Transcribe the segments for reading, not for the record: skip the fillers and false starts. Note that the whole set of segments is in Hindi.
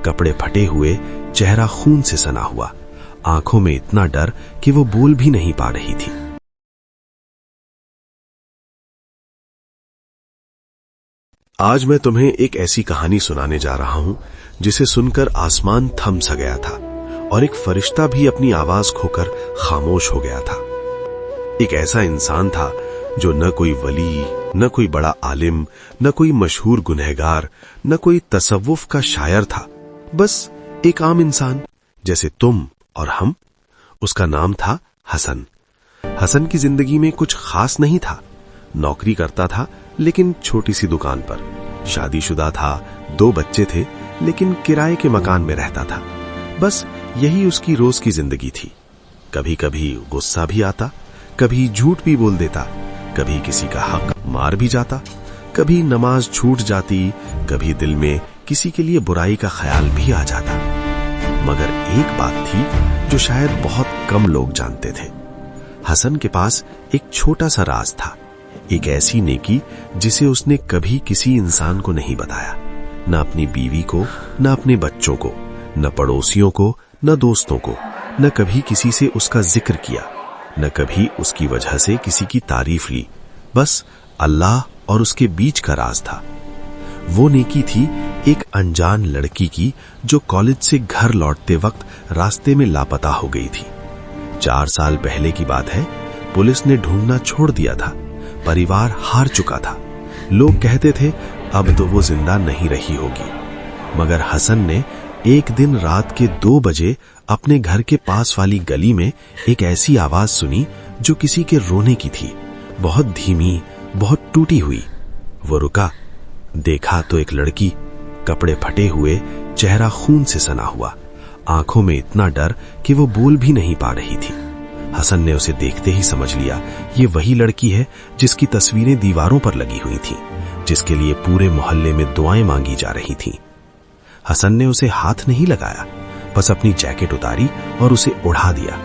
कपड़े फटे हुए, चेहरा खून से सना हुआ, आंखों में इतना डर कि वो बोल भी नहीं पा रही थी। आज मैं तुम्हें एक ऐसी कहानी सुनाने जा रहा हूं जिसे सुनकर आसमान थम सा गया था और एक फरिश्ता भी अपनी आवाज खोकर खामोश हो गया था। एक ऐसा इंसान था जो न कोई वली, न कोई बड़ा आलिम, न कोई मशहूर गुनहगार, न कोई तसव्वुफ का शायर था, बस एक आम इंसान जैसे तुम और हम। उसका नाम था हसन। हसन की जिंदगी में कुछ खास नहीं था। नौकरी करता था लेकिन छोटी सी दुकान पर, शादीशुदा था, 2 बच्चे थे लेकिन किराए के मकान में रहता था। बस यही उसकी रोज की जिंदगी थी। कभी कभी गुस्सा भी आता, कभी झूठ भी बोल देता, कभी किसी का हक मार भी जाता, कभी नमाज छूट जाती, कभी दिल में किसी के लिए बुराई का ख्याल भी आ जाता। मगर एक बात थी जो शायद बहुत कम लोग जानते थे। हसन के पास एक छोटा सा राज था, एक ऐसी नेकी जिसे उसने कभी किसी इंसान को नहीं बताया, न अपनी बीवी को, न अपने बच्चों को, न पड़ोसियों को, न दोस्तों को, न कभी किसी से उसका जिक्र किया, न कभी उसकी वजह से किसी की तारीफ ली। बस अल्लाह और उसके बीच का राज था। वो नेकी थी एक अनजान लड़की की जो कॉलेज से घर लौटते वक्त रास्ते में लापता हो गई थी। 4 साल पहले की बात है। पुलिस ने ढूंढना छोड़ दिया था। परिवार हार चुका था। लोग कहते थे अब तो वो जिंदा नहीं रही होगी। मगर हसन ने एक दिन रात के 2 बजे अपने घर के पास वाली गली में एक ऐसी आवाज सुनी जो किसी के रोने की थी, बहुत धीमी, बहुत टूटी हुई। वो रुका, देखा तो एक लड़की, कपड़े फटे हुए, चेहरा खून से सना हुआ, आंखों में इतना डर कि वो बोल भी नहीं पा रही थी। हसन ने उसे देखते ही समझ लिया ये वही लड़की है जिसकी तस्वीरें दीवारों पर लगी हुई थीं, जिसके लिए पूरे मोहल्ले में दुआएं मांगी जा रही थीं। हसन ने उसे हाथ नहीं लगाया, बस अपनी जैकेट उतारी और उसे उड़ा दिया।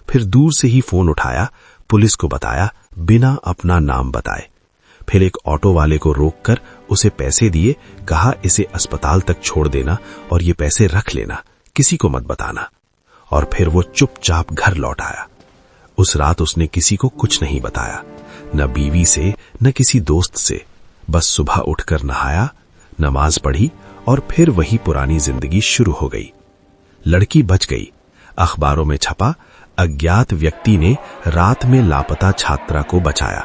फिर दूर से ही फोन उठाया, पुलिस को बताया बिना अपना नाम बताए। फिर एक ऑटो वाले को रोककर उसे पैसे दिए, कहा इसे अस्पताल तक छोड़ देना और ये पैसे रख लेना, किसी को मत बताना। और फिर वो चुपचाप घर लौट आया। उस रात उसने किसी को कुछ नहीं बताया, न बीवी से, न किसी दोस्त से। बस सुबह उठकर नहाया, नमाज पढ़ी और फिर वही पुरानी जिंदगी शुरू हो गई। लड़की बच गई। अखबारों में छपा, अज्ञात व्यक्ति ने रात में लापता छात्रा को बचाया।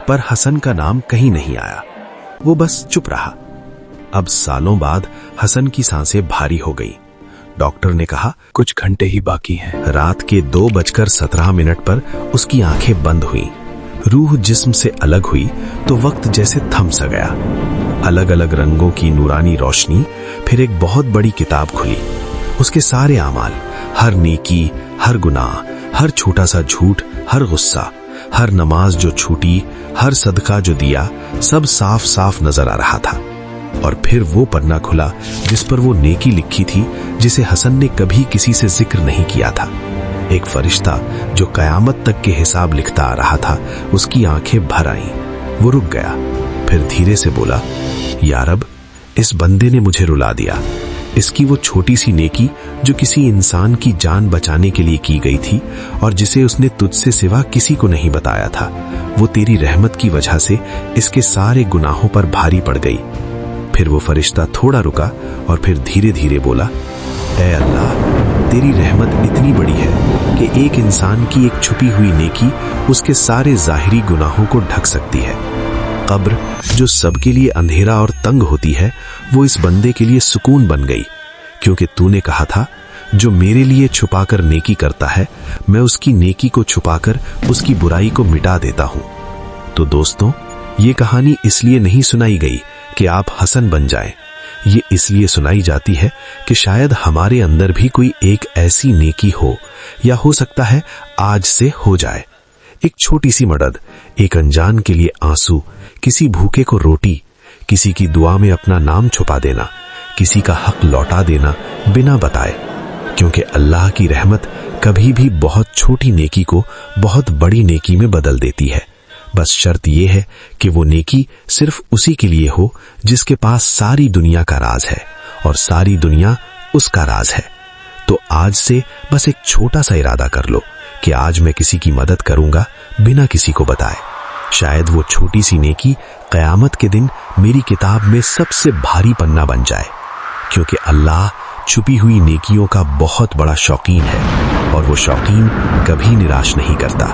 पर हसन का नाम कहीं नहीं आया। वो बस चुप रहा। अब सालों बाद हसन की सांसें भारी हो गई। डॉक्टर ने कहा कुछ घंटे ही बाकी हैं। रात के 2:17 पर उसकी आंखें बंद हुईं। रूह जिस्म से अलग हुई तो वक्त जैसे थम सा गया। अलग अलग रंगों की नूरानी रोशनी। फिर एक बहुत बड़ी किताब खुली। उसके सारे आमाल, हर नेकी, हर गुनाह, हर छोटा सा झूठ, हर गुस्सा, हर नमाज जो छूटी, हर सदका जो दिया, सब साफ साफ नजर आ रहा था। और फिर वो पन्ना खुला जिस पर वो नेकी लिखी थी जिसे हसन ने कभी किसी से जिक्र नहीं किया था। एक फरिश्ता जो कयामत तक के हिसाब लिखता आ रहा था, उसकी आंखें भर आईं। वो रुक गया, फिर धीरे से बोला, या रब, इस बंदे ने मुझे रुला दिया। इसकी वो छोटी सी नेकी जो किसी इंसान की जान बचाने के लिए की गई थी और जिसे उसने तुझसे सिवा किसी को नहीं बताया था, वो तेरी रहमत की वजह से इसके सारे गुनाहों पर भारी पड़ गई। फिर वो फरिश्ता थोड़ा रुका और फिर धीरे धीरे बोला, ऐ अल्लाह, तेरी रहमत इतनी बड़ी है कि एक इंसान की एक छुपी हुई नेकी उसके सारे जाहिरी गुनाहों को ढक सकती है। कब्र जो सबके लिए अंधेरा और तंग होती है, वो इस बंदे के लिए सुकून बन गई, क्योंकि तूने कहा था जो मेरे लिए छुपाकर नेकी करता है, मैं उसकी नेकी को छुपाकर उसकी बुराई को मिटा देता हूं। तो दोस्तों, ये कहानी इसलिए नहीं सुनाई गई कि आप हसन बन जाएं। ये इसलिए सुनाई जाती है कि शायद हमारे अंदर भी कोई एक ऐसी नेकी हो, या हो सकता है आज से हो जाए। एक छोटी सी मदद, एक अनजान के लिए आंसू, किसी भूखे को रोटी, किसी की दुआ में अपना नाम छुपा देना, किसी का हक लौटा देना बिना बताए। क्योंकि अल्लाह की रहमत कभी भी बहुत छोटी नेकी को बहुत बड़ी नेकी में बदल देती है। बस शर्त यह है कि वो नेकी सिर्फ उसी के लिए हो जिसके पास सारी दुनिया का राज है और सारी दुनिया उसका राज है। तो आज से बस एक छोटा सा इरादा कर लो कि आज मैं किसी की मदद करूंगा बिना किसी को बताए। शायद वो छोटी सी नेकी कयामत के दिन मेरी किताब में सबसे भारी पन्ना बन जाए, क्योंकि अल्लाह छुपी हुई नेकियों का बहुत बड़ा शौकीन है और वो शौकीन कभी निराश नहीं करता।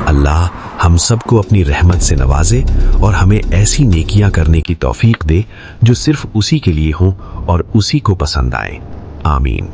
अल्लाह हम सबको अपनी रहमत से नवाजे और हमें ऐसी नेकियां करने की तौफीक दे जो सिर्फ उसी के लिए हों और उसी को पसंद आए। आमीन।